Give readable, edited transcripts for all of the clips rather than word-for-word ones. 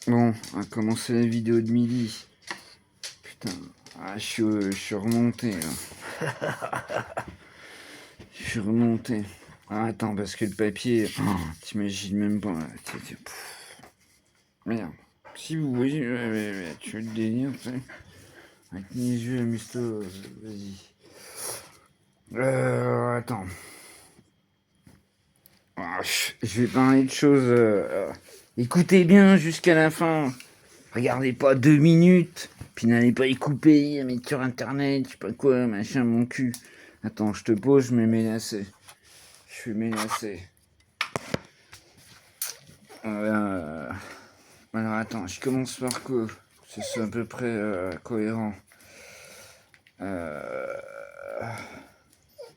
Bon, on va commencer la vidéo de midi. Putain, je suis remonté là. Je suis remonté. Ah, attends, parce que le papier, t'imagines même pas. Là. Merde. Si vous voyez, tu veux le délire, tu sais. Avec mes yeux, amuse-toi, vas-y. Attends. Je vais parler de choses. Écoutez bien jusqu'à la fin. Regardez pas 2 minutes, puis n'allez pas y couper, mettre sur internet, je sais pas quoi, machin, mon cul. Attends, je te pose, je me mets lacet. Je suis menacé. Alors attends, je commence par quoi? C'est à peu près cohérent.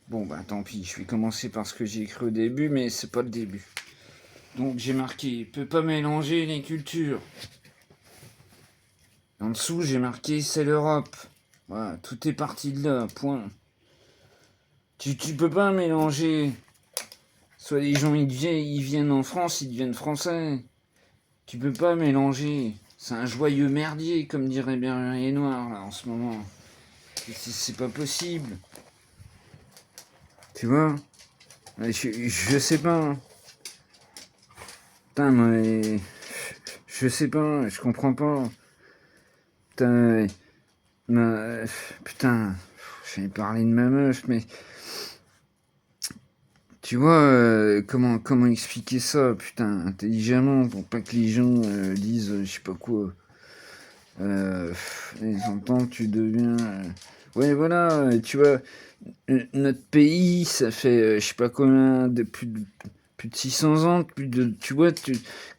Bon bah tant pis, je vais commencer par ce que j'ai écrit au début, mais c'est pas le début. Donc j'ai marqué, peut pas mélanger les cultures. En dessous j'ai marqué, c'est l'Europe. Voilà, tout est parti de là, point. Tu peux pas mélanger. Soit les gens ils viennent en France, ils deviennent français. Tu peux pas mélanger. C'est un joyeux merdier, comme dirait Berger Noir là en ce moment. C'est pas possible. Tu vois? Je sais pas. Putain, mais. Je sais pas, je comprends pas. Putain, putain, j'allais parler de ma meuf, mais. Tu vois, comment expliquer ça, putain, intelligemment, pour pas que les gens disent je sais pas quoi. Les entends, tu deviens. Ouais, voilà, tu vois, notre pays, ça fait je sais pas combien, plus de 600 ans, tu vois,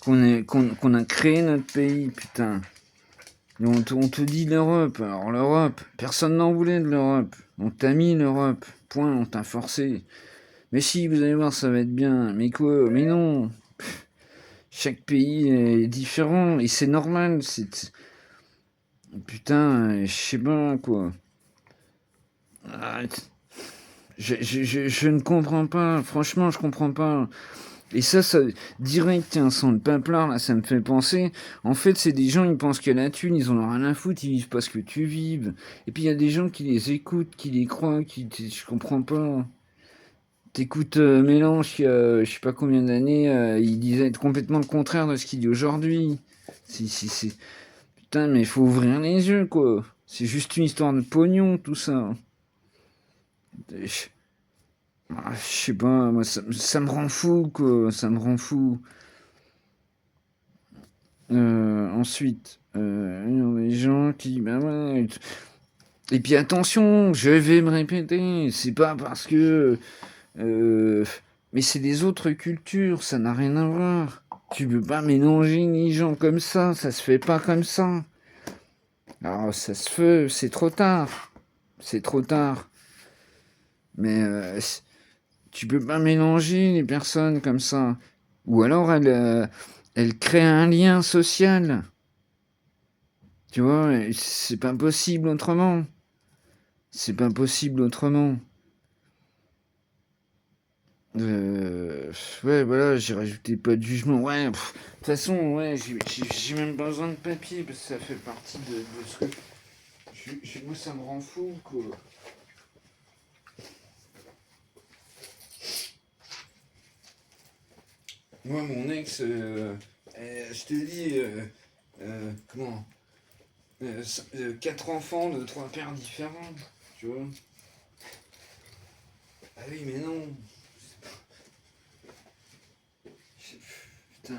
qu'on a créé notre pays, putain. Et on te dit l'Europe, alors l'Europe, personne n'en voulait de l'Europe. On t'a mis l'Europe, point, on t'a forcé. Mais si, vous allez voir, ça va être bien. Mais quoi? Mais non. Chaque pays est différent et c'est normal. Putain, je sais pas quoi. Arrête. Je ne comprends pas. Franchement, je comprends pas. Et ça direct, tiens, sans le paplard, là, ça me fait penser. En fait, c'est des gens, ils pensent que la thune, ils en ont rien à foutre, ils vivent pas ce que tu vives. Et puis il y a des gens qui les écoutent, qui les croient, je comprends pas. T'écoutes Mélenche, il y a je sais pas combien d'années, il disait être complètement le contraire de ce qu'il dit aujourd'hui. C'est... Putain, mais il faut ouvrir les yeux, quoi. C'est juste une histoire de pognon, tout ça. Je sais pas, moi, ça me rend fou, quoi. Ça me rend fou. Ensuite, il y a des gens qui... Ben ouais. Et puis attention, je vais me répéter, c'est pas parce que... mais c'est des autres cultures, ça n'a rien à voir. Tu peux pas mélanger les gens comme ça se fait pas comme ça. Alors ça se fait, c'est trop tard. C'est trop tard. Mais tu peux pas mélanger les personnes comme ça. Ou alors elle crée un lien social. Tu vois, c'est pas possible autrement. C'est pas possible autrement. Ouais, voilà, j'ai rajouté pas de jugement. Ouais, de toute façon, ouais, j'ai même pas besoin de papier parce que ça fait partie de ce que. Moi, ça me rend fou, quoi. Moi, mon ex, je te dis, comment 4 enfants de 3 pères différents, tu vois. Ah oui, mais non. Putain.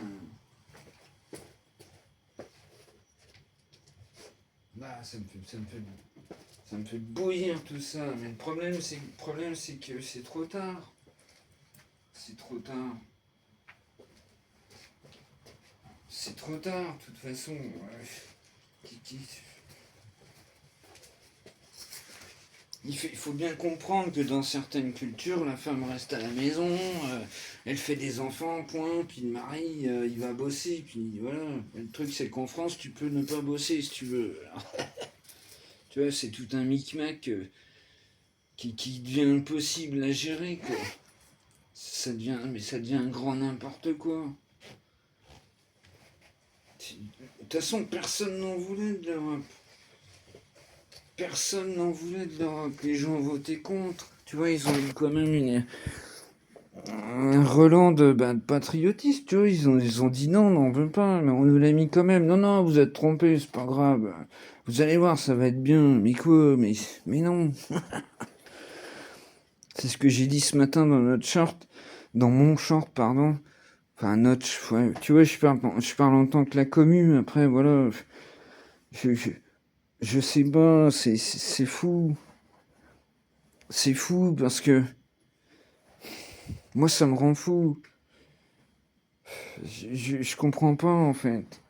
Bah, ça me fait bouillir tout ça. Mais le problème, c'est que c'est trop tard. C'est trop tard. C'est trop tard, de toute façon. Il faut bien comprendre que dans certaines cultures, la femme reste à la maison, elle fait des enfants, point, puis le mari, il va bosser, puis voilà. Le truc, c'est qu'en France, tu peux ne pas bosser si tu veux. Alors, tu vois, c'est tout un micmac qui devient impossible à gérer, quoi. Ça devient un grand n'importe quoi. De toute façon, personne n'en voulait de l'Europe. Personne n'en voulait de l'Europe. Les gens votaient contre. Tu vois, ils ont eu quand même un relent de patriotisme. Tu vois, ils ont dit non, on n'en veut pas, mais on nous l'a mis quand même. Non, non, vous êtes trompés, c'est pas grave. Vous allez voir, ça va être bien. Mais quoi? Mais non. C'est ce que j'ai dit ce matin dans notre short. Dans mon short, pardon. Enfin, notre... Ouais, tu vois, je parle en tant que la commune. Après, voilà. Je sais pas, c'est fou. C'est fou parce que moi, ça me rend fou. Je comprends pas, en fait.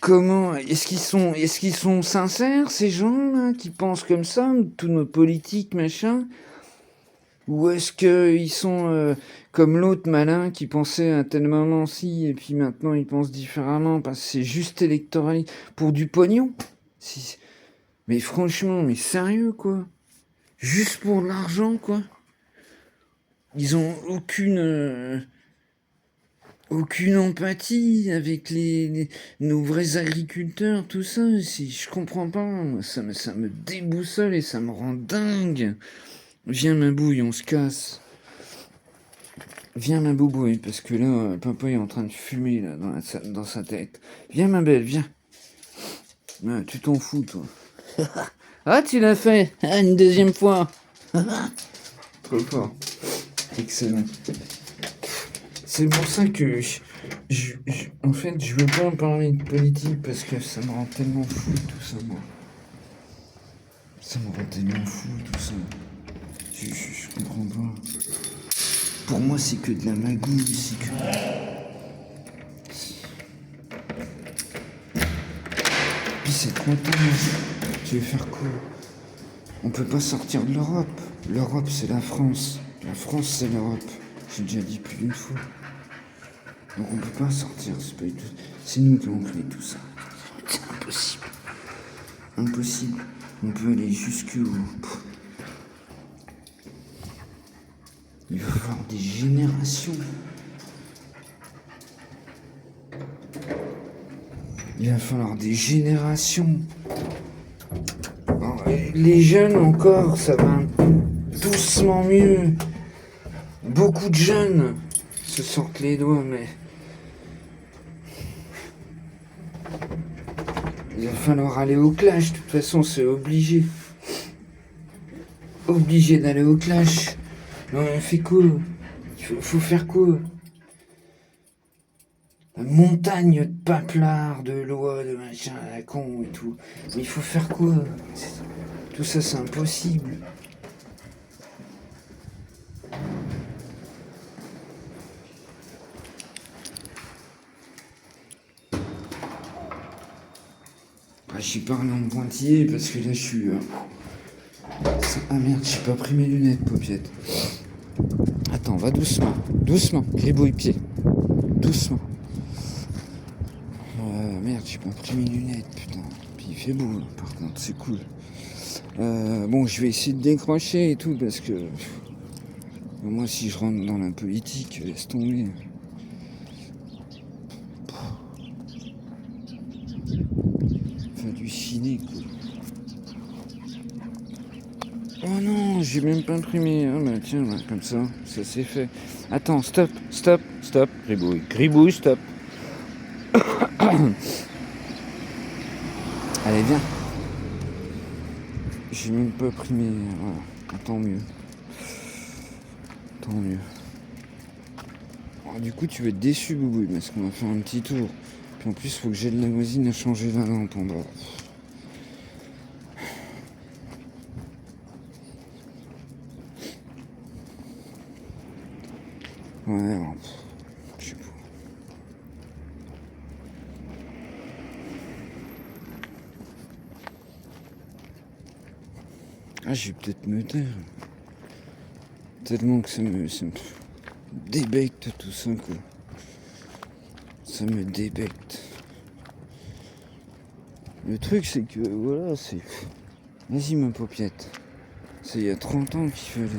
Comment est-ce qu'ils sont sincères, ces gens-là, qui pensent comme ça, tous nos politiques, machin? Ou est-ce qu'ils sont comme l'autre malin qui pensait à tel moment-ci et puis maintenant il pense différemment parce que c'est juste électoral pour du pognon? Mais franchement, mais sérieux, quoi? Juste pour de l'argent, quoi? Ils ont aucune empathie avec nos vrais agriculteurs, tout ça. Je comprends pas. Moi, ça me déboussole et ça me rend dingue. Viens, ma bouille, on se casse. Viens, ma boubouille, parce que là, papa est en train de fumer là, dans sa tête. Viens, ma belle, viens. Ouais, tu t'en fous, toi. Ah, tu l'as fait. Ah, une deuxième fois. Trop fort. Excellent. C'est pour ça que en fait, je veux pas en parler de politique parce que ça me rend tellement fou tout ça, moi. Ça me rend tellement fou tout ça. Je comprends pas. Pour moi, c'est que de la magouille, c'est que... Puis c'est trop tard. Tu veux faire quoi? On peut pas sortir de l'Europe. L'Europe, c'est la France. La France, c'est l'Europe. J'ai déjà dit plus d'une fois. Donc on peut pas sortir, c'est pas du tout... C'est nous qui avons créé tout ça. C'est impossible. Impossible. On peut aller jusqu'où? Il va falloir des générations. Il va falloir des générations. Alors, les jeunes encore, ça va doucement mieux. Beaucoup de jeunes se sortent les doigts, mais... Il va falloir aller au clash, de toute façon c'est obligé. Obligé d'aller au clash. Mais on fait quoi? Faut faire quoi? La montagne de paplards, de lois, de machin à la con et tout. Mais il faut faire quoi? Tout ça c'est impossible. J'ai parlé en pointillé parce que là je suis... Ah merde, j'ai pas pris mes lunettes, paupiette. Attends, va doucement. Doucement, gribouille pied. Doucement. Merde, j'ai pas pris mes lunettes, putain. Puis il fait beau, là, par contre, c'est cool. Bon, je vais essayer de décrocher et tout parce que... Moi, si je rentre dans la politique, laisse tomber. Halluciné, quoi. Oh non, j'ai même pas imprimé. Ah bah tiens, là, comme ça c'est fait. Attends, stop, gribouille. Gribouille, stop. Allez, viens. J'ai même pas imprimé. Voilà, tant mieux. Tant mieux. Alors, du coup, tu vas être déçu, Boubouille, parce qu'on va faire un petit tour. Puis en plus, faut que j'aide la voisine à changer la lampe en bas. Ouais, alors, je sais pas. Ah, je vais peut-être me taire. Tellement que ça me débecte tout ça, quoi. Ça me débecte. Le truc, c'est que, voilà, c'est... Vas-y, ma paupiette. C'est il y a 30 ans qu'il fallait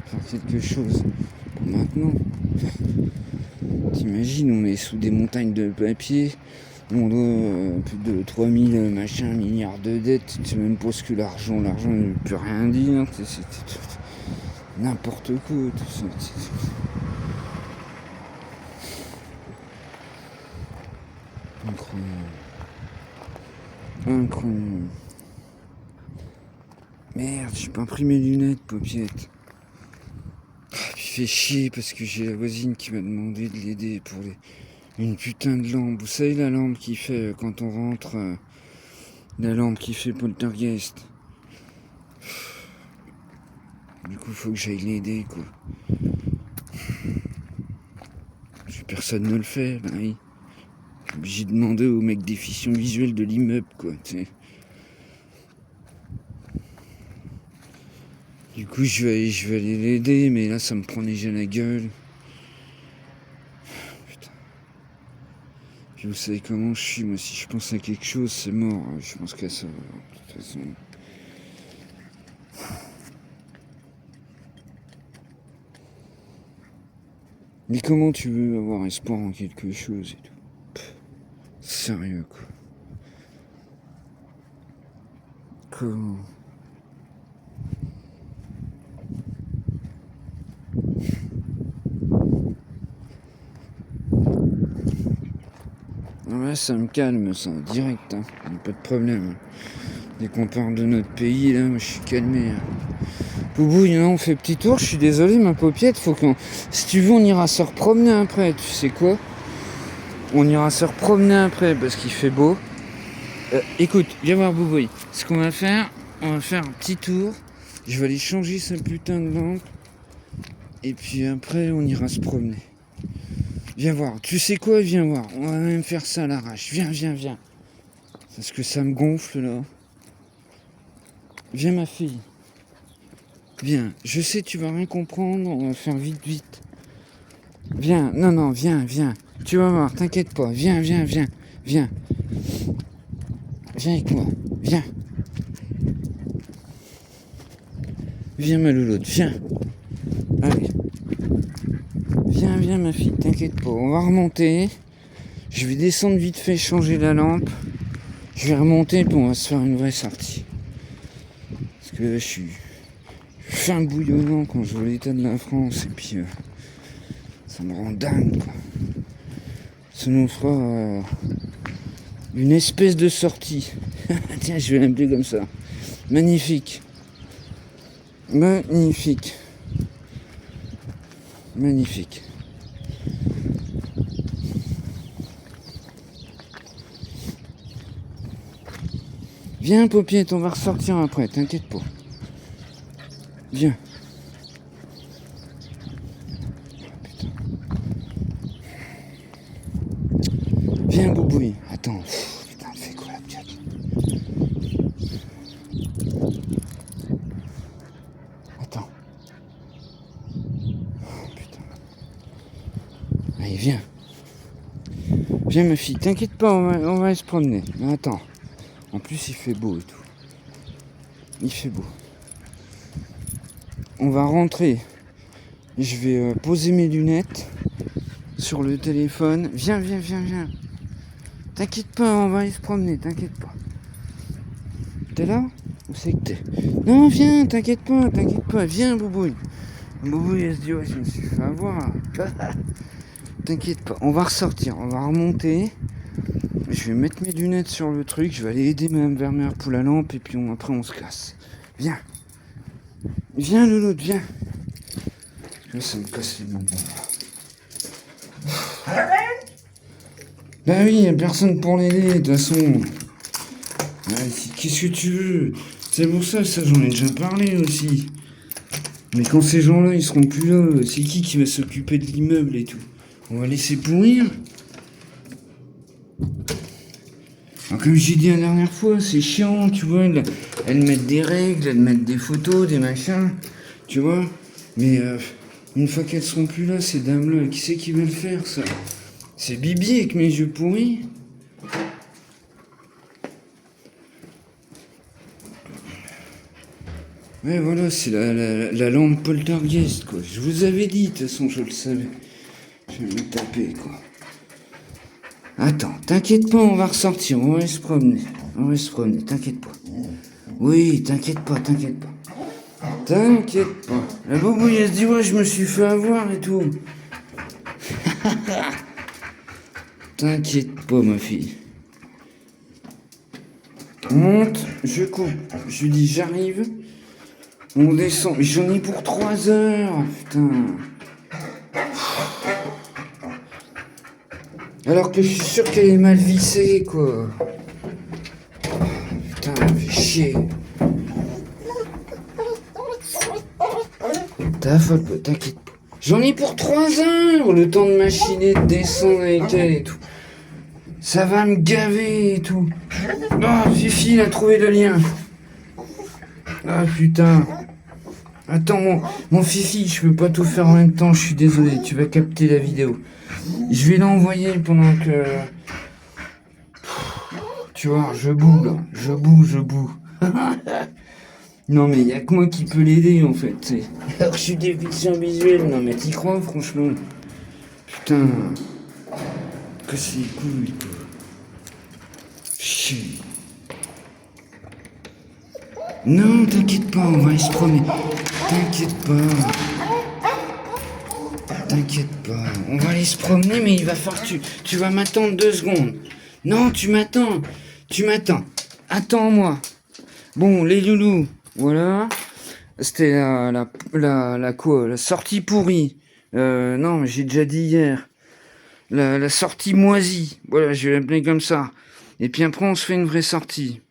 faire quelque chose. Maintenant, T'imagines, on est sous des montagnes de papier, on doit plus de 3000 milliards de dettes, tu sais même pas ce que l'argent ne peut rien dire, c'est n'importe quoi, tout ça. Incroyable. Incroyable. Merde, j'ai pas pris mes lunettes, paupiette. Il fait chier parce que j'ai la voisine qui m'a demandé de l'aider pour une putain de lampe. Vous savez la lampe qui fait quand on rentre, la lampe qui fait poltergeist. Du coup, faut que j'aille l'aider, quoi. Personne ne le fait, bah oui. J'ai demandé au mec d'efficient visuelle de l'immeuble, quoi, tu sais. Du coup, je vais aller l'aider, mais là, ça me prend déjà la gueule. Putain. Puis vous savez comment je suis, moi, si je pense à quelque chose, c'est mort. Je pense qu'à ça, de toute façon. Mais comment tu veux avoir espoir en quelque chose et tout? Sérieux, quoi. Comment? Ouais, ça me calme, ça, direct, hein. Pas de problème. Dès qu'on parle de notre pays, là, moi, je suis calmé. Boubou, on fait petit tour, je suis désolé, ma paupiette, faut qu'on... Si tu veux, on ira se repromener après, tu sais quoi? On ira se repromener après, parce qu'il fait beau. Écoute, viens voir Boubouille. Ce qu'on va faire, on va faire un petit tour. Je vais aller changer ce putain de lampe. Et puis après, on ira se promener. Viens voir. Tu sais quoi? Viens voir. On va même faire ça à l'arrache. Viens, viens, viens. Parce que ça me gonfle, là. Viens, ma fille. Viens. Je sais, tu vas rien comprendre. On va faire vite, vite. Viens. Non, non, viens, viens. Tu vas voir, t'inquiète pas. Viens, viens, viens. Viens. Viens avec moi. Viens. Viens, ma louloute. Viens. Allez. Viens, viens, ma fille. T'inquiète pas. On va remonter. Je vais descendre vite fait, changer la lampe. Je vais remonter, puis on va se faire une vraie sortie. Parce que là, je suis fin bouillonnant quand je vois l'état de la France. Et puis, ça me rend dingue, quoi. Ça nous fera une espèce de sortie. Tiens, je vais l'appeler comme ça. Magnifique. Magnifique. Magnifique. Viens, paupiette, on va ressortir après, t'inquiète pas. Viens. Putain. Viens, Boubouille. Attends. Putain, elle fait quoi la pièce? Attends. Putain. Allez, viens. Viens, ma fille, t'inquiète pas, on va aller se promener. Mais attends. En plus, il fait beau et tout. Il fait beau. On va rentrer. Je vais poser mes lunettes sur le téléphone. Viens, viens, viens, viens. T'inquiète pas, on va aller se promener, t'inquiète pas. T'es là? Où c'est que t'es? Non, viens, t'inquiète pas. Viens, Boubouille. Boubouille, elle se dit, ouais, je me suis fait avoir. T'inquiète pas, on va ressortir, on va remonter. Je vais mettre mes lunettes sur le truc, je vais aller aider Madame Vermeer pour la lampe et puis après on se casse. Viens. Viens, Louloute, viens. Là, ça me casse les mains. Bah oui, y a personne pour l'aider, de toute façon. Qu'est-ce que tu veux? C'est pour ça j'en ai déjà parlé aussi. Mais quand ces gens-là, ils seront plus là, c'est qui va s'occuper de l'immeuble et tout? On va laisser pourrir? Alors, comme j'ai dit la dernière fois, c'est chiant, tu vois, elles mettent des règles, elles mettent des photos, des machins, tu vois. Mais une fois qu'elles seront plus là, ces dames-là, qui c'est qui va le faire, ça? C'est Bibi avec mes yeux pourris? Ouais, voilà, c'est la lampe poltergeist, quoi. Je vous avais dit, de toute façon, je le savais. Je vais me taper, quoi. Attends, t'inquiète pas, on va ressortir, on va se promener. On va se promener, t'inquiète pas. Oui, t'inquiète pas, t'inquiète pas. T'inquiète pas. La bobouille, elle se dit, ouais, je me suis fait avoir et tout. T'inquiète pas, ma fille. On monte, je coupe. Je lui dis, j'arrive. On descend. Mais j'en ai pour 3 heures. Putain. Alors que je suis sûr qu'elle est mal vissée, quoi. Putain, elle fait chier. T'inquiète pas. J'en ai pour 3 heures, le temps de machiner, de descendre avec elle et tout. Ça va me gaver et tout. Oh, Fifi, il a trouvé le lien. Ah, putain. Attends, mon Fifi, je peux pas tout faire en même temps, je suis désolé, tu vas capter la vidéo. Je vais l'envoyer pendant que... Tu vois, je boue là, je boue. Non mais y a que moi qui peux l'aider en fait, t'sais. Alors je suis déficient visuel, non mais t'y crois franchement. Putain. Que c'est cool quoi. Chier. Non, t'inquiète pas, on va se promener. T'inquiète pas, on va aller se promener, mais il va falloir que tu vas m'attendre 2 secondes. Non, tu m'attends. Attends-moi. Bon, les loulous, voilà. C'était la sortie pourrie. Non, mais j'ai déjà dit hier. La sortie moisie. Voilà, je vais l'appeler comme ça. Et puis après, on se fait une vraie sortie.